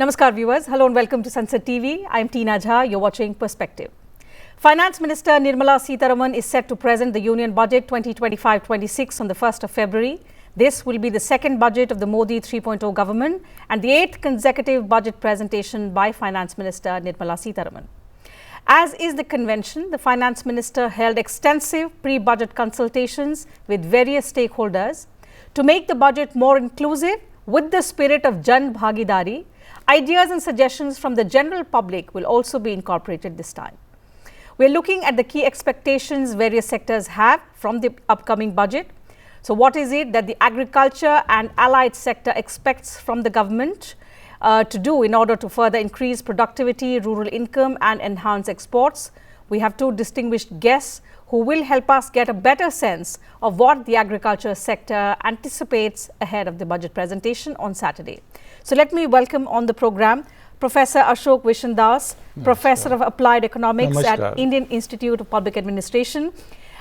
Namaskar viewers, hello and welcome to Sansad TV. I am Tina Jha, you are watching Perspective. Finance Minister Nirmala Sitharaman is set to present the Union Budget 2025-26 on the 1st of February. This will be the second budget of the Modi 3.0 government and the 8th consecutive budget presentation by Finance Minister Nirmala Sitharaman. As is the convention, the Finance Minister held extensive pre-budget consultations with various stakeholders to make the budget more inclusive with the spirit of Jan Bhagidari. Ideas and suggestions from the general public will also be incorporated this time. We are looking at the key expectations various sectors have from the upcoming budget. So what is it that the agriculture and allied sector expects from the government to do in order to further increase productivity, rural income and enhance exports? We have two distinguished guests who will help us get a better sense of what the agriculture sector anticipates ahead of the budget presentation on Saturday. So let me welcome on the program Professor Ashok Vishendas, Professor of Applied Economics at Indian Institute of Public Administration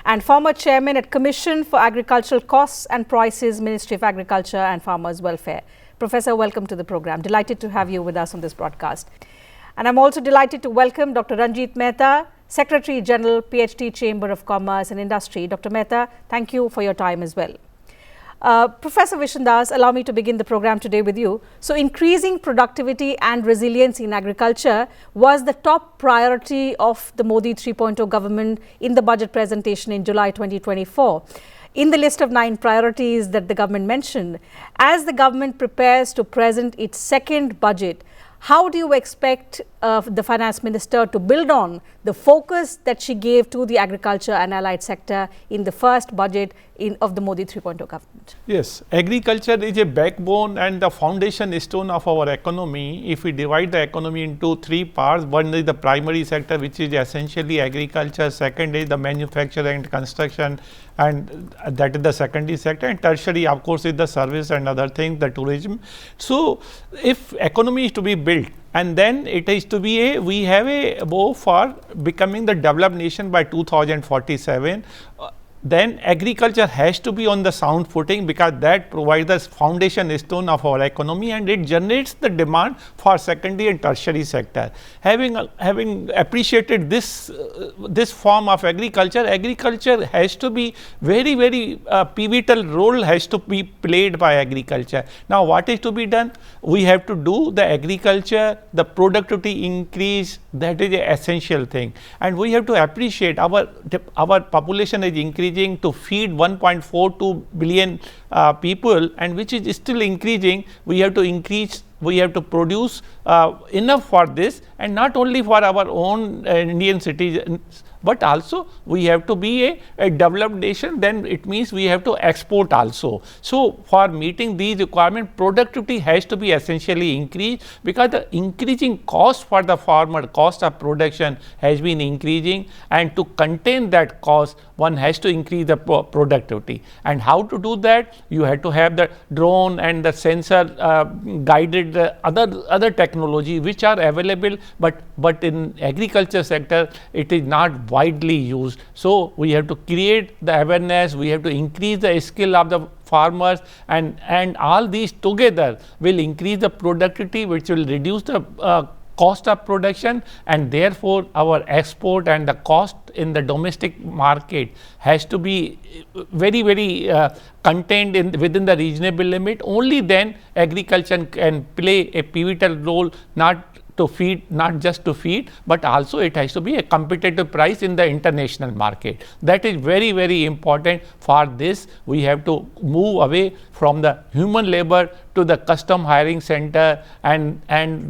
and former Chairman at Commission for Agricultural Costs and Prices, Ministry of Agriculture and Farmers Welfare. Professor, welcome to the program. Delighted to have you with us on this broadcast. And I'm also delighted to welcome Dr. Ranjit Mehta, Secretary General, PhD Chamber of Commerce and Industry. Dr. Mehta, thank you for your time as well. Professor Vishendas, allow me to begin the program today with you. So, increasing productivity and resilience in agriculture was the top priority of the Modi 3.0 government in the budget presentation in July 2024. In the list of 9 priorities that the government mentioned, as the government prepares to present its second budget, how do you expect the finance minister to build on the focus that she gave to the agriculture and allied sector in the first budget of the Modi 3.0 government? Yes, agriculture is a backbone and the foundation stone of our economy. If we divide the economy into 3 parts, one is the primary sector, which is essentially agriculture, second is the manufacturing and construction, and that is the secondary sector, and tertiary of course is the service and other things, the tourism. So if economy is to be built, and then it is to be we have a goal for becoming the developed nation by 2047. Then agriculture has to be on the sound footing, because that provides the foundation stone of our economy and it generates the demand for secondary and tertiary sector. Having appreciated this form of agriculture, agriculture has to be very pivotal role has to be played by agriculture. Now what is to be done? We have to do the agriculture, the productivity increase, that is an essential thing, and we have to appreciate our population is increasing to feed 1.42 billion people, and which is still increasing. We have to produce enough for this, and not only for our own Indian citizens, but also we have to be a developed nation. Then it means we have to export also. So for meeting these requirements, productivity has to be essentially increased, because the increasing cost for the farmer, cost of production has been increasing, and to contain that cost, one has to increase the productivity. And how to do that? You have to have the drone and the sensor guided other technology which are available, but in agriculture sector it is not widely used. So we have to create the awareness, we have to increase the skill of the farmers, and all these together will increase the productivity, which will reduce the cost of production, and therefore our export and the cost in the domestic market has to be very contained within the reasonable limit. Only then agriculture can play a pivotal role, not just to feed, but also it has to be a competitive price in the international market. That is very important. For this we have to move away from the human labor to the custom hiring center and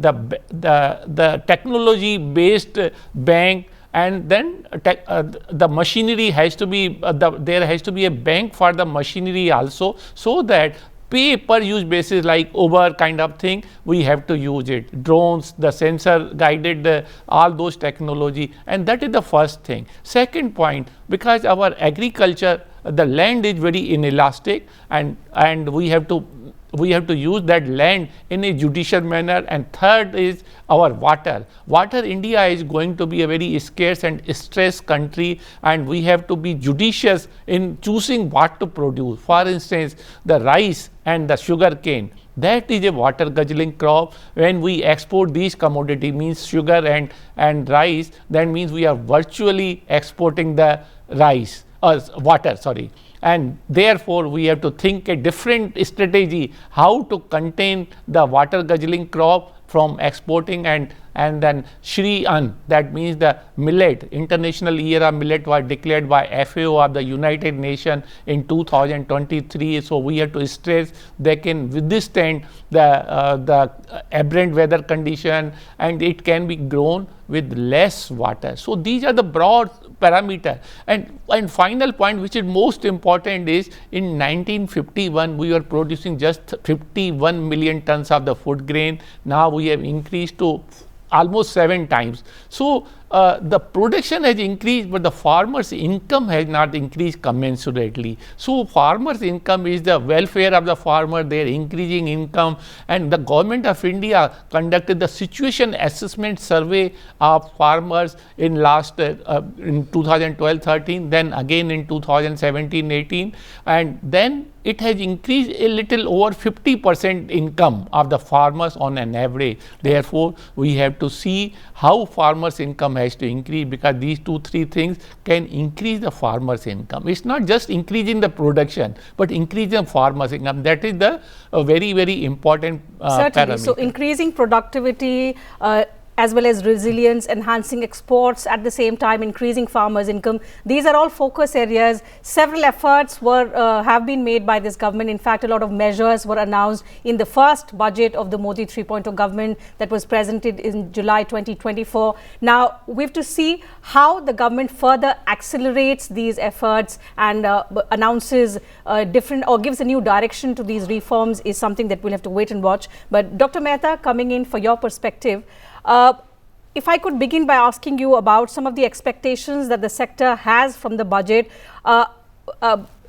the technology based bank, and then the machinery has to be there has to be a bank for the machinery also, so that pay per use basis like Uber kind of thing, we have to use it. Drones, the sensor guided, all those technology, and that is the first thing. Second point, because our agriculture, the land is very inelastic, and we have to use that land in a judicious manner. And third is our water. India is going to be a very scarce and stressed country, and we have to be judicious in choosing what to produce. For instance, the rice and the sugar cane, That is a water guzzling crop. When we export these commodity, means sugar and rice, that means we are virtually exporting the rice or water, sorry. And therefore, we have to think a different strategy how to contain the water guzzling crop from exporting. And then Shri Ann, that means the millet, International Year of Millet was declared by FAO of the United Nations in 2023. So we have to stress they can withstand the aberrant weather condition, and it can be grown with less water. So these are the broad parameter. And final point, which is most important, is in 1951 we were producing just 51 million tons of the food grain. Now we have increased to almost 7 times. So the production has increased, but the farmers' income has not increased commensurately. So farmers' income is the welfare of the farmer, their increasing income. And the government of India conducted the situation assessment survey of farmers in last in 2012-13, then again in 2017-18, and then it has increased a little over 50% income of the farmers on an average. Therefore, we have to see how farmers' income has to increase, because these 2-3 things can increase the farmers' income. It's not just increasing the production, but increasing farmers' income. That is the very, very important Certainly. parameter. So increasing productivity, as well as resilience, enhancing exports, at the same time increasing farmers' income. These are all focus areas. Several efforts have been made by this government. In fact, a lot of measures were announced in the first budget of the Modi 3.0 government that was presented in July 2024. Now, we have to see how the government further accelerates these efforts and announces different or gives a new direction to these reforms is something that we'll have to wait and watch. But Dr. Mehta, coming in for your perspective, if I could begin by asking you about some of the expectations that the sector has from the budget.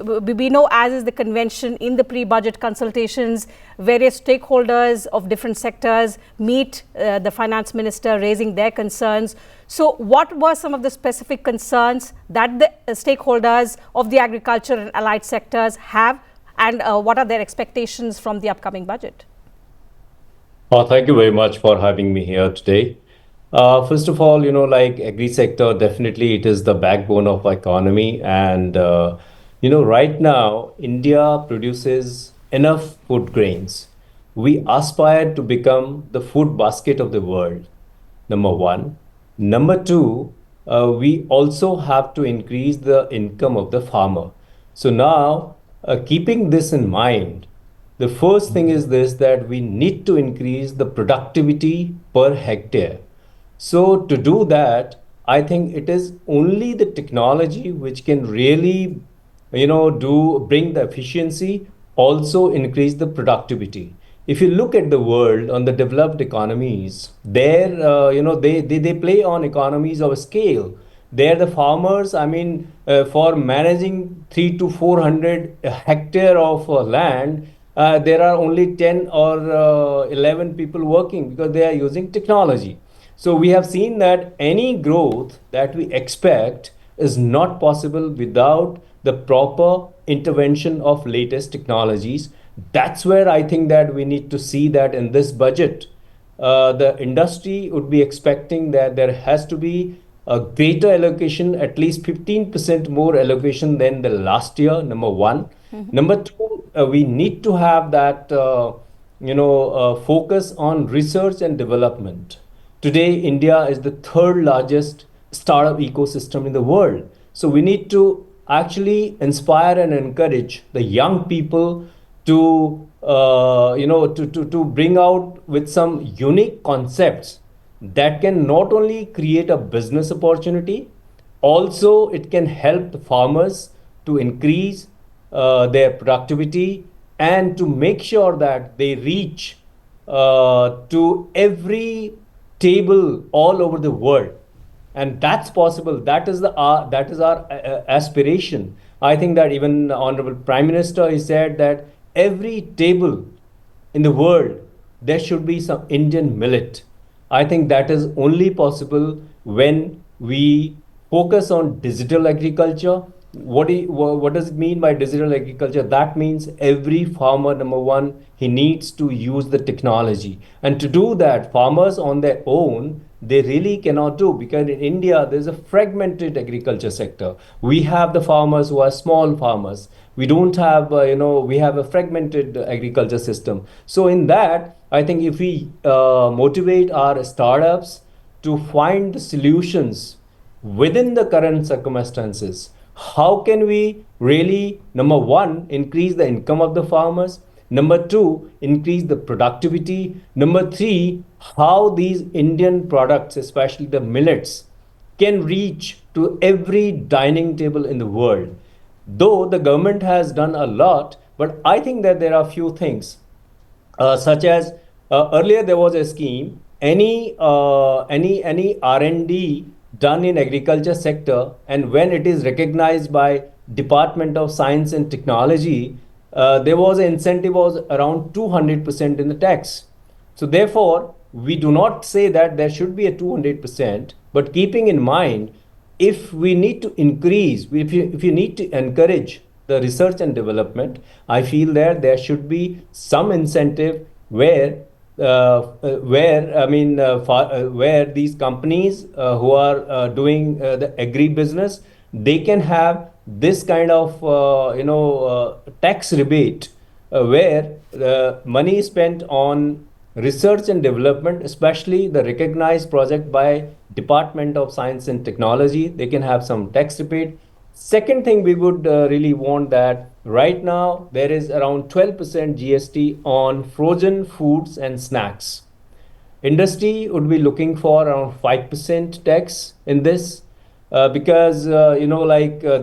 We know, as is the convention in the pre-budget consultations, various stakeholders of different sectors meet the finance minister raising their concerns. So what were some of the specific concerns that the stakeholders of the agriculture and allied sectors have, and what are their expectations from the upcoming budget? Thank you very much for having me here today. First of all, like agri sector, definitely it is the backbone of our economy. And, right now, India produces enough food grains. We aspire to become the food basket of the world, number one. Number two, we also have to increase the income of the farmer. So now, keeping this in mind, the first thing is this, that we need to increase the productivity per hectare. So to do that, I think it is only the technology which can really, bring the efficiency, also increase the productivity. If you look at the world on the developed economies, there, they play on economies of scale. There, the farmers, for managing 300 to 400 hectare of land, there are only 10 or 11 people working because they are using technology. So we have seen that any growth that we expect is not possible without the proper intervention of latest technologies. That's where I think that we need to see that in this budget, the industry would be expecting that there has to be a greater allocation, at least 15% more allocation than the last year, number one. Number two, we need to have that, focus on research and development. Today, India is the third largest startup ecosystem in the world. So we need to actually inspire and encourage the young people to, to bring out with some unique concepts that can not only create a business opportunity, also it can help the farmers to increase their productivity and to make sure that they reach to every table all over the world. And that's possible. That is our aspiration. I think that even Honorable Prime Minister, he said that every table in the world there should be some Indian millet. I think that is only possible when we focus on digital agriculture, what does it mean by digital agriculture? That means every farmer, number one, he needs to use the technology. And to do that, farmers on their own, they really cannot do, because in India, there's a fragmented agriculture sector. We have the farmers who are small farmers. We don't have, we have a fragmented agriculture system. So in that, I think if we motivate our startups to find the solutions within the current circumstances, how can we really, number one, increase the income of the farmers, number two, increase the productivity, number three, how these Indian products, especially the millets, can reach to every dining table in the world. Though the government has done a lot, but I think that there are few things, such as, earlier there was a scheme, any R&D done in agriculture sector, and when it is recognized by Department of Science and Technology, there was an incentive was around 200% in the tax. So therefore, we do not say that there should be a 200%, but keeping in mind, if we need to increase, if you need to encourage the research and development, I feel that there should be some incentive where these companies who are doing the agri business, they can have this kind of tax rebate, where money is spent on research and development, especially the recognized project by Department of Science and Technology, they can have some tax rebate. Second thing, we would really want that right now there is around 12% GST on frozen foods and snacks. Industry would be looking for around 5% tax in this, because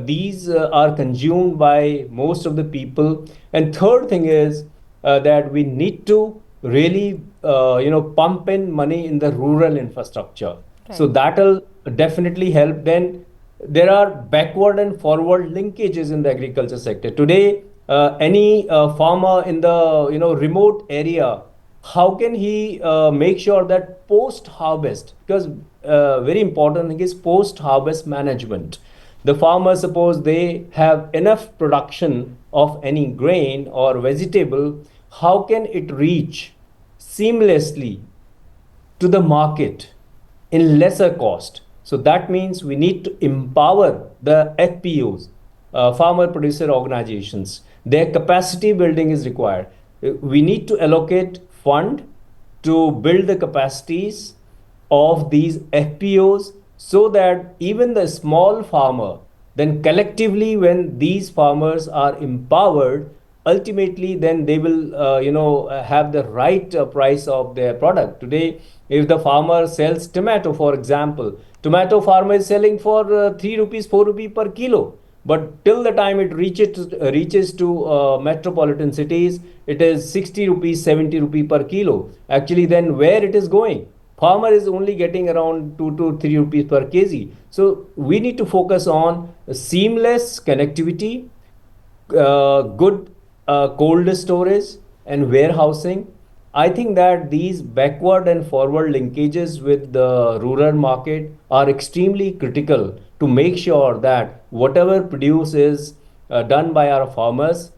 these are consumed by most of the people. And third thing is that we need to really pump in money in the rural infrastructure. Right. So that'll definitely help. Then there are backward and forward linkages in the agriculture sector. Today, any farmer in the remote area, how can he make sure that post-harvest, because very important thing is post-harvest management. The farmers, suppose they have enough production of any grain or vegetable, how can it reach seamlessly to the market in lesser cost? So that means we need to empower the FPOs, farmer producer organizations. Their capacity building is required. We need to allocate fund to build the capacities of these FPOs, so that even the small farmer, then collectively when these farmers are empowered, ultimately then they will have the right price of their product. Today, if the farmer sells tomato, for example, tomato farmer is selling for 3 rupees, 4 rupees per kilo. But till the time it reaches to metropolitan cities, it is 60 rupees, 70 rupees per kilo. Actually, then where it is going? Farmer is only getting around 2 to 3 rupees per kg. So we need to focus on seamless connectivity, good cold storage and warehousing. I think that these backward and forward linkages with the rural market are extremely critical to make sure that whatever produce is done by our farmers,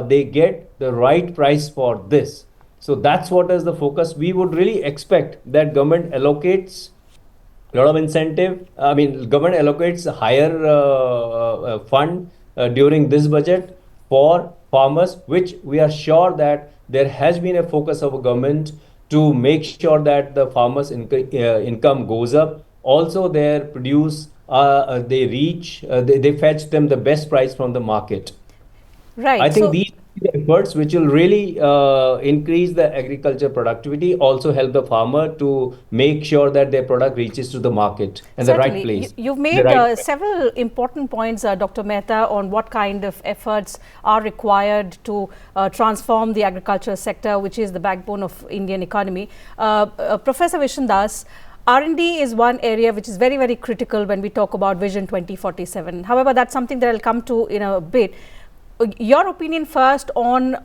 they get the right price for this. So that's what is the focus. We would really expect that government allocates a lot of incentive. I mean, government allocates a higher fund during this budget for farmers, which we are sure that there has been a focus of a government to make sure that the farmers' income goes up. Also, their produce, they fetch them the best price from the market. Right. I think these efforts which will really increase the agriculture productivity, also help the farmer to make sure that their product reaches to the market and the right place. You've made several important points, Dr. Mehta, on what kind of efforts are required to transform the agriculture sector, which is the backbone of Indian economy. Professor Vishen Das, R&D is one area which is very, very critical when we talk about Vision 2047. However, that's something that I'll come to in a bit. your opinion first on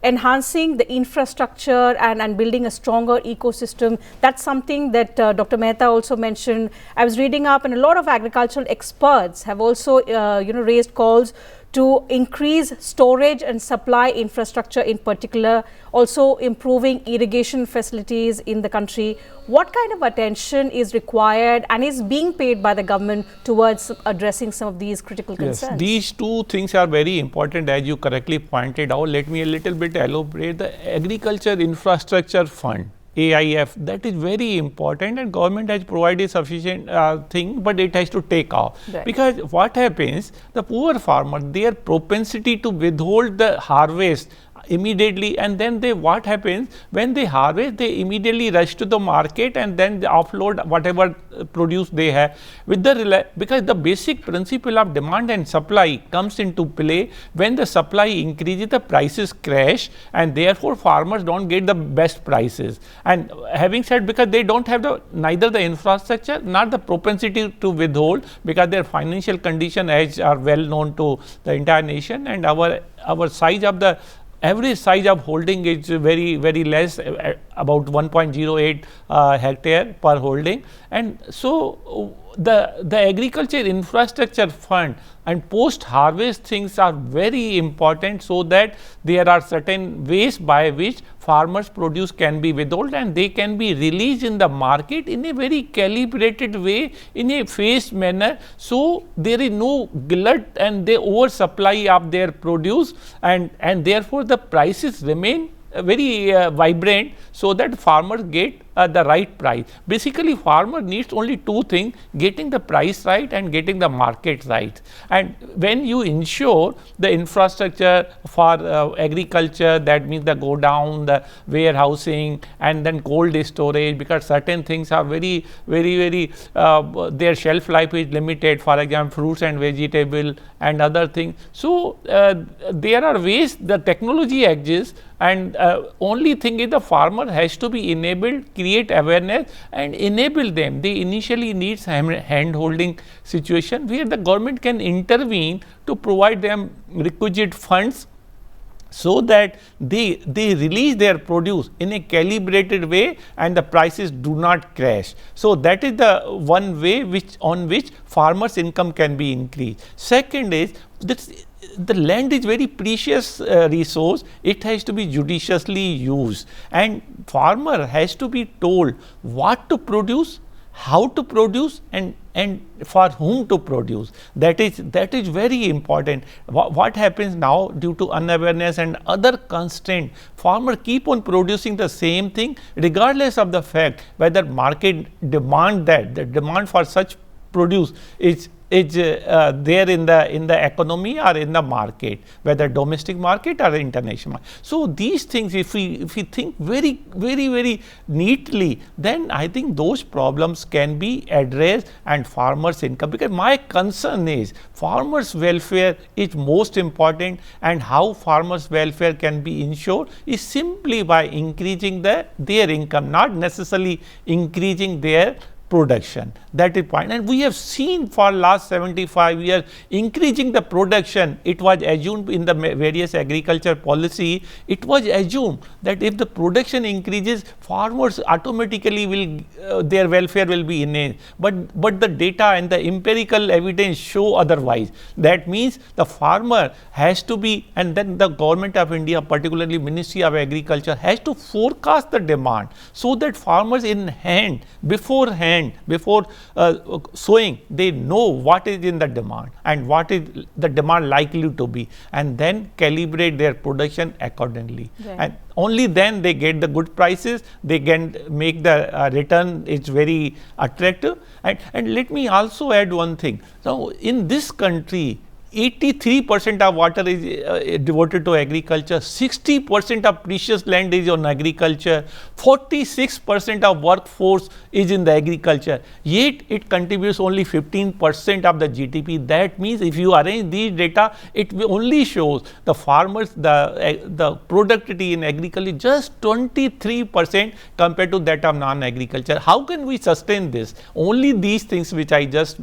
enhancing the infrastructure and building a stronger ecosystem. That's something that Dr. Mehta also mentioned. I was reading up, and a lot of agricultural experts have also raised calls to increase storage and supply infrastructure in particular, also improving irrigation facilities in the country. What kind of attention is required and is being paid by the government towards addressing some of these critical concerns? Yes, these two things are very important, as you correctly pointed out. Let me a little bit elaborate. The Agriculture Infrastructure Fund, AIF, that is very important, and government has provided sufficient thing, but it has to take off. Right. Because what happens, the poor farmer, their propensity to withhold the harvest immediately, and then what happens when they harvest, they immediately rush to the market and then they offload whatever produce they have with because the basic principle of demand and supply comes into play. When the supply increases, the prices crash, and therefore farmers don't get the best prices. And having said, because they don't have neither the infrastructure nor the propensity to withhold, because their financial condition are well known to the entire nation, and our size of the average size of holding is very less, about 1.08 hectare per holding. And so the agriculture infrastructure fund and post harvest things are very important, so that there are certain ways by which farmers produce can be withheld, and they can be released in the market in a very calibrated way, in a phased manner, so there is no glut and the oversupply of their produce, and therefore the prices remain very vibrant, so that farmers get the right price. Basically, farmer needs only two things: getting the price right and getting the market right. And when you ensure the infrastructure for agriculture, that means the go down, the warehousing, and then cold storage, because certain things are very their shelf life is limited, for example fruits and vegetable and other things. So there are ways, the technology exists, and only thing is the farmer has to be enabled, create awareness and enable them. They initially need hand holding situation where the government can intervene to provide them requisite funds, so that they release their produce in a calibrated way and the prices do not crash. So that is the one way on which farmers' income can be increased. Second is the land is very precious resource. It has to be judiciously used, and farmer has to be told what to produce, how to produce, and for whom to produce. That is very important. What happens now, due to unawareness and other constraints, farmer keep on producing the same thing regardless of the fact whether market demand that. The demand for such produce is there in the economy or in the market, whether domestic market or international market. So these things, if we think very neatly, then I think those problems can be addressed, and farmers' income, because my concern is farmers' welfare is most important, and how farmers' welfare can be ensured is simply by increasing their income, not necessarily increasing their production. That is point. And we have seen for last 75 years increasing the production. It was assumed in the various agriculture policy, it was assumed that if the production increases, farmers automatically will their welfare will be enhanced. But the data and the empirical evidence show otherwise. That means the farmer has to be, and then the government of India, particularly Ministry of Agriculture, has to forecast the demand, so that farmers beforehand, before sowing, they know what is in the demand and what is the demand likely to be, and then calibrate their production accordingly. Right. And only then they get the good prices, they can make the return, it's very attractive. And let me also add one thing. Now, in this country, 83% of water is devoted to agriculture, 60% of precious land is on agriculture, 46% of workforce is in the agriculture, yet it contributes only 15% of the GDP. That means if you arrange these data, it only shows the farmers, the productivity in agriculture just 23% compared to that of non-agriculture. How can we sustain this? Only these things which I just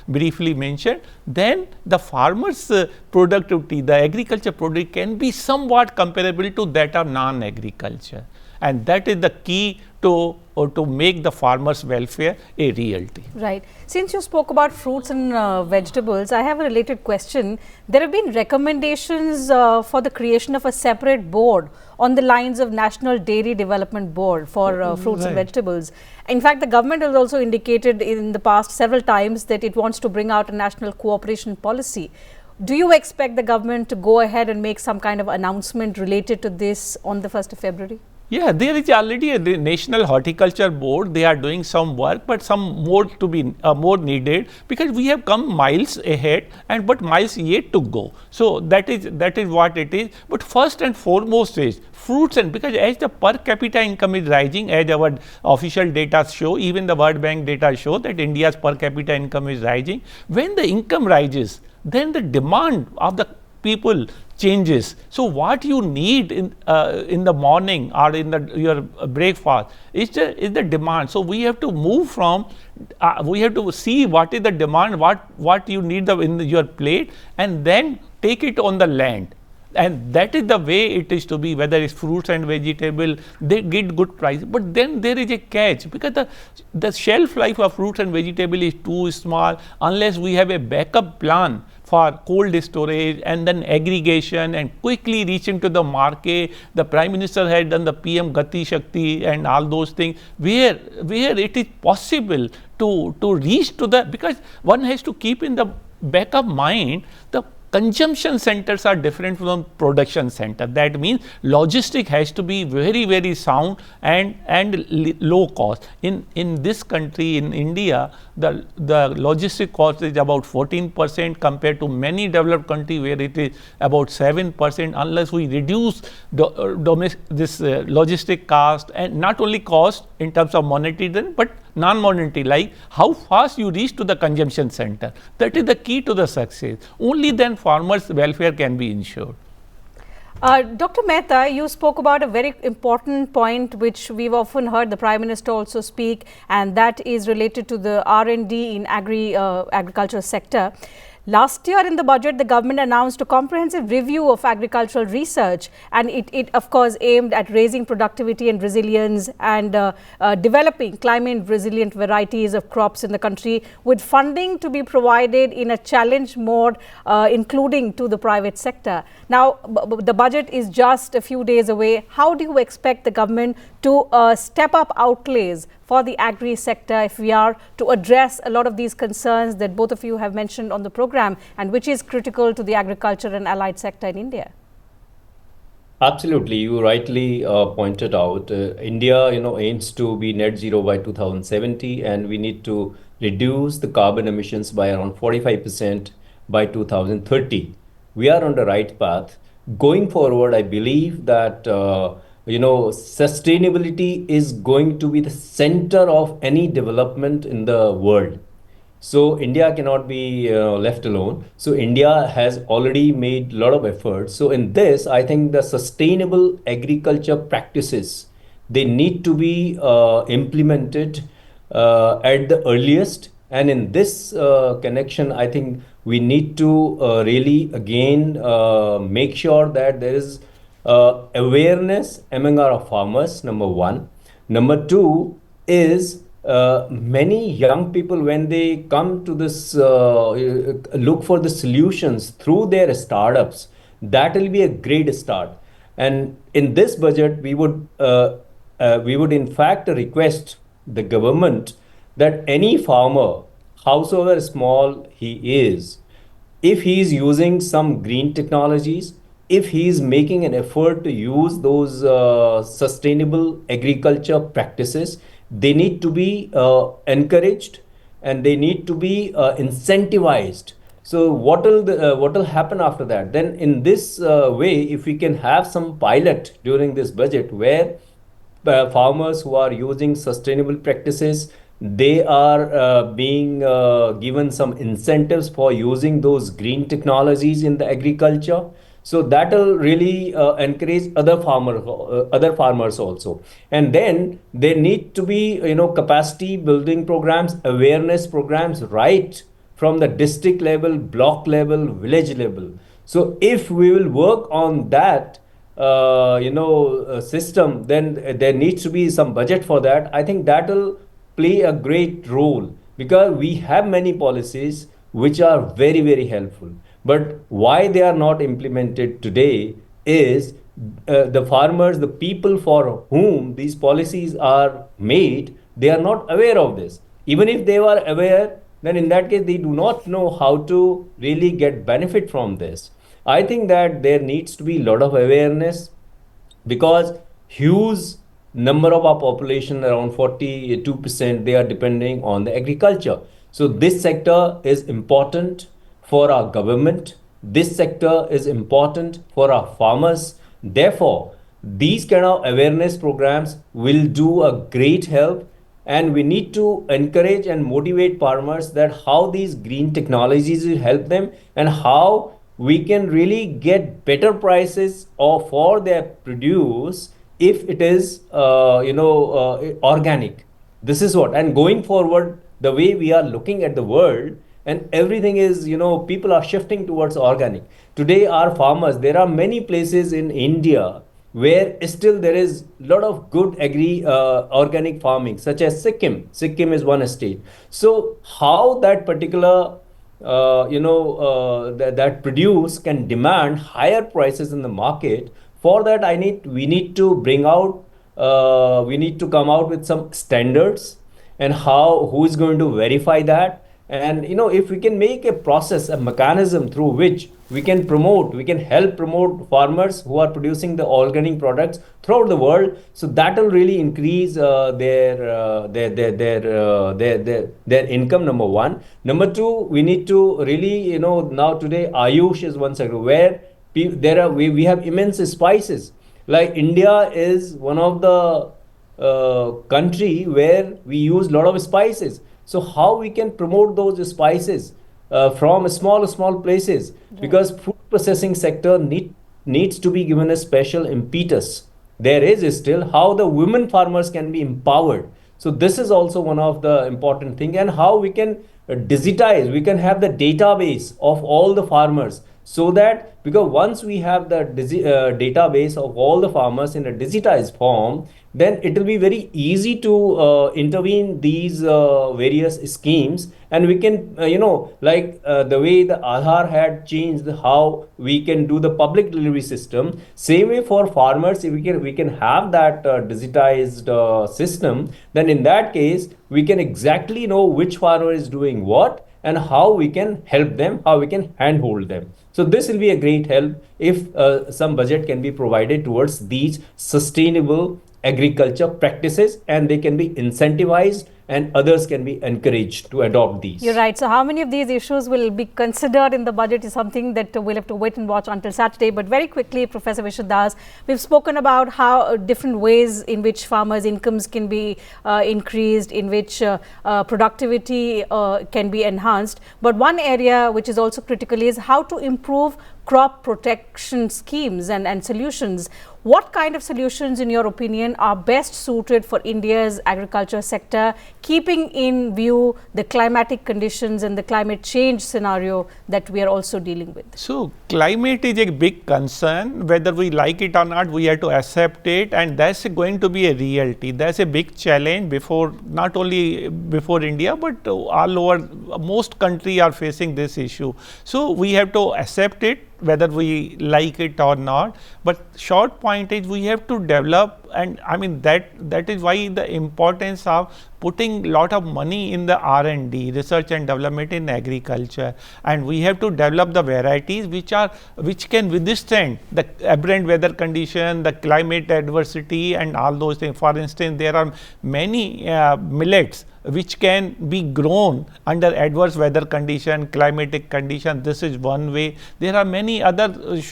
briefly mentioned, then the farmers' productivity, the agriculture product can be somewhat comparable to that of non-agriculture. And that is the key to make the farmers' welfare a reality. Right. Since you spoke about fruits and vegetables, I have a related question. There have been recommendations for the creation of a separate board on the lines of National Dairy Development Board for fruits and vegetables. In fact, the government has also indicated in the past several times that it wants to bring out a national cooperation policy. Do you expect the government to go ahead and make some kind of announcement related to this on the 1st of February? Yeah, there is already a National Horticulture Board. They are doing some work, but some more to be more needed, because we have come miles ahead, and but miles yet to go. So that is what it is. But first and foremost is fruits, and because as the per capita income is rising, as our official data show, even the World Bank data show that India's per capita income is rising. When the income rises, then the demand of the people changes. So what you need in the morning or in your breakfast is the demand. So we have to move from we have to see what is the demand, what you need in your plate, and then take it on the land. And that is the way it is to be, whether it's fruits and vegetable, they get good price. But then there is a catch, because the shelf life of fruits and vegetable is too small unless we have a backup plan for cold storage and then aggregation and quickly reaching to the market. The Prime Minister had done the PM Gati Shakti and all those things, where it is possible to reach to the, because one has to keep in the back of mind, the consumption centers are different from production center. That means logistic has to be very, very sound and low cost. In this country, in India, the logistic cost is about 14% compared to many developed countries where it is about 7%. Unless we reduce this logistic cost, and not only cost in terms of monetary, but non-monetary, like how fast you reach to the consumption center. That is the key to the success. Only then farmers' welfare can be ensured. Dr. Mehta, you spoke about a very important point which we've often heard the Prime Minister also speak, and that is related to the R&D in agricultural sector. Last year in the budget, the government announced a comprehensive review of agricultural research, and it of course aimed at raising productivity and resilience and developing climate resilient varieties of crops in the country, with funding to be provided in a challenge mode, including to the private sector. Now, the budget is just a few days away. How do you expect the government to step up outlays for the agri sector if we are to address a lot of these concerns that both of you have mentioned on the program, and which is critical to the agriculture and allied sector in India? Absolutely, you rightly pointed out. India, aims to be net zero by 2070, and we need to reduce the carbon emissions by around 45% by 2030. We are on the right path. Going forward, I believe that sustainability is going to be the center of any development in the world. So India cannot be left alone. So India has already made a lot of efforts. So in this, I think the sustainable agriculture practices, they need to be implemented at the earliest. And in this connection, I think we need to really again make sure that there is awareness among our farmers, number one. Number two is many young people, when they come to this, look for the solutions through their startups, that will be a great start. And in this budget, we would in fact request the government that any farmer, howsoever small he is, if he is using some green technologies, if he is making an effort to use those sustainable agriculture practices, they need to be encouraged and they need to be incentivized. So what will happen after that? Then in this way, if we can have some pilot during this budget where farmers who are using sustainable practices, they are being given some incentives for using those green technologies in the agriculture. So that will really encourage other farmers also. And then there need to be capacity building programs, awareness programs right from the district level, block level, village level. So if we will work on that, system, then there needs to be some budget for that. I think that will play a great role, because we have many policies which are very, very helpful. But why they are not implemented today is the farmers, the people for whom these policies are made, they are not aware of this. Even if they were aware, then in that case, they do not know how to really get benefit from this. I think that there needs to be a lot of awareness, because huge number of our population, around 42%, they are depending on the agriculture. So this sector is important for our government. This sector is important for our farmers. Therefore, these kind of awareness programs will do a great help, and we need to encourage and motivate farmers that how these green technologies will help them, and how we can really get better prices for their produce if it is organic. This is what, and going forward, the way we are looking at the world, and everything is, people are shifting towards organic. Today our farmers, there are many places in India where still there is a lot of good organic farming, such as Sikkim is one state. So how that particular that produce can demand higher prices in the market, for that we need to come out with some standards, and who is going to verify that. And if we can make a process, a mechanism through which we can help promote farmers who are producing the organic products throughout the world, so that will really increase their income, number one. Number two, we need to really, now today Ayush is one sector where we have immense spices. Like India is one of the country where we use a lot of spices. So how we can promote those spices from small places? Right. Because food processing sector needs to be given a special impetus. There is still how the women farmers can be empowered. So this is also one of the important thing, and how we can digitize. We can have the database of all the farmers, so that, because once we have the database of all the farmers in a digitized form, then it will be very easy to intervene these various schemes, and we can, the way the Aadhaar had changed how we can do the public delivery system, same way for farmers, if we can have that digitized system, then in that case, we can exactly know which farmer is doing what, and how we can help them, how we can handhold them. So this will be a great help if some budget can be provided towards these sustainable agriculture practices, and they can be incentivized, and others can be encouraged to adopt these. You're right. So how many of these issues will be considered in the budget is something that we'll have to wait and watch until Saturday. But very quickly, Professor Vishwadas, we've spoken about how different ways in which farmers' incomes can be increased, in which productivity can be enhanced. But one area which is also critical is how to improve crop protection schemes and solutions. What kind of solutions, in your opinion, are best suited for India's agriculture sector, keeping in view the climatic conditions and the climate change scenario that we are also dealing with? So, climate is a big concern. Whether we like it or not, we have to accept it, and that's going to be a reality. That's a big challenge not only before India, but all over. Most countries are facing this issue. So, we have to accept it, whether we like it or not. But short point is, we have to develop, and I mean that is why the importance of putting lot of money in the R&D, research and development in agriculture, and we have to develop the varieties which can withstand the aberrant weather condition, the climate adversity, and all those things. For instance, there are many millets which can be grown under adverse weather condition, climatic condition. This is one way. There are many other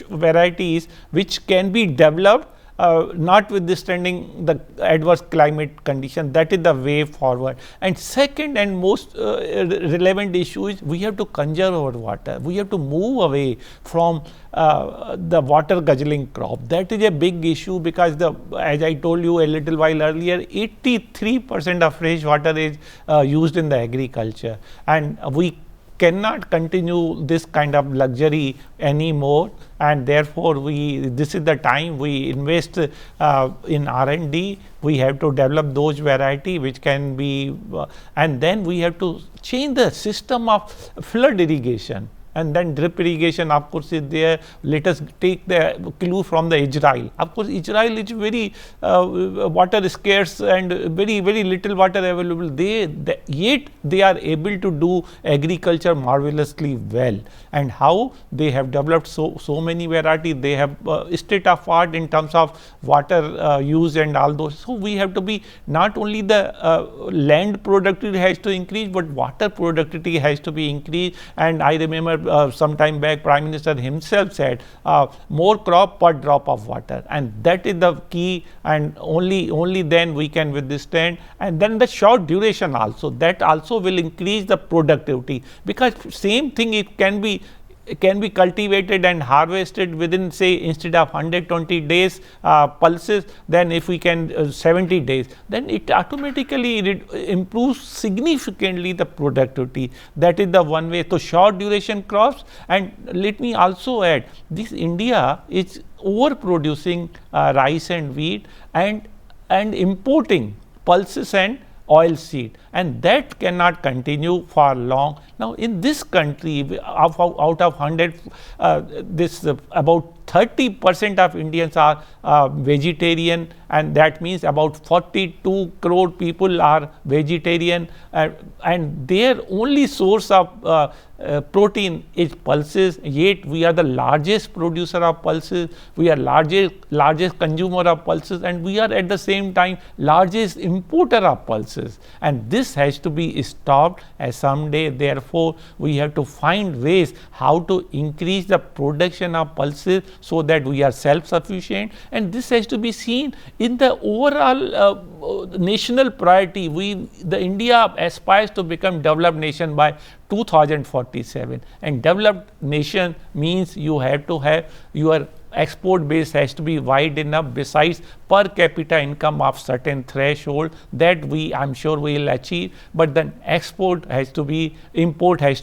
varieties which can be developed notwithstanding the adverse climate condition. That is the way forward. And second and most relevant issue is, we have to conserve our water. We have to move away from the water guzzling crop. That is a big issue, because as I told you a little while earlier, 83% of fresh water is used in the agriculture, and we cannot continue this kind of luxury anymore, and therefore this is the time we invest in R&D. We have to develop those variety which can be and then we have to change the system of flood irrigation. And then drip irrigation, of course, is there. Let us take the clue from the Israel. Of course, Israel is very water scarce and very little water available. Yet they are able to do agriculture marvelously well. And how they have developed so many varieties. They have state of art in terms of water use and all those. So we have to be not only the land productivity has to increase, but water productivity has to be increased. And I remember some time back, Prime Minister himself said, more crop per drop of water, and that is the key, and only then we can withstand. And then the short duration also, that also will increase the productivity, because same thing it can be cultivated and harvested within, say, instead of 120 days pulses, then if we can 70 days, then it automatically improves significantly the productivity. That is the one way. So short duration crops. And let me also add, this India is overproducing rice and wheat and importing pulses and oil seed, and that cannot continue for long. Now in this country, out of 100, about 30% of Indians are vegetarian, and that means about 42 crore people are vegetarian, and their only source of protein is pulses. Yet we are the largest producer of pulses, we are largest consumer of pulses, and we are at the same time largest importer of pulses, and this has to be stopped as someday. Therefore we have to find ways how to increase the production of pulses so that we are self-sufficient, and this has to be seen in the overall national priority. The India aspires to become developed nation by 2047, and developed nation means you have to have your export base has to be wide enough, besides per capita income of certain threshold that I'm sure we will achieve, but then import has to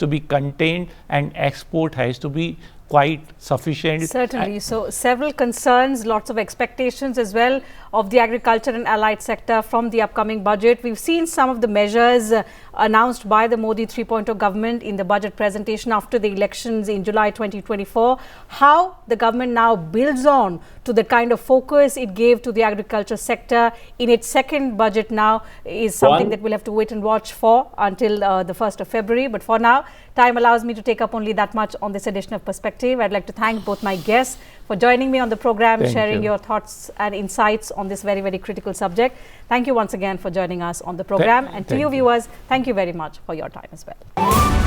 be contained, and export has to be quite sufficient. Certainly. So several concerns, lots of expectations as well of the agriculture and allied sector from the upcoming budget. We've seen some of the measures announced by the Modi 3.0 government in the budget presentation after the elections in July 2024. How the government now builds on to the kind of focus it gave to the agriculture sector in its second budget now is something that we'll have to wait and watch for until the 1st of February. But for now, time allows me to take up only that much on this edition of Perspective. I'd like to thank both my guests for joining me on the program, sharing your thoughts and insights on this very critical subject. Thank you once again for joining us on the program. And to you viewers, thank you very much for your time as well.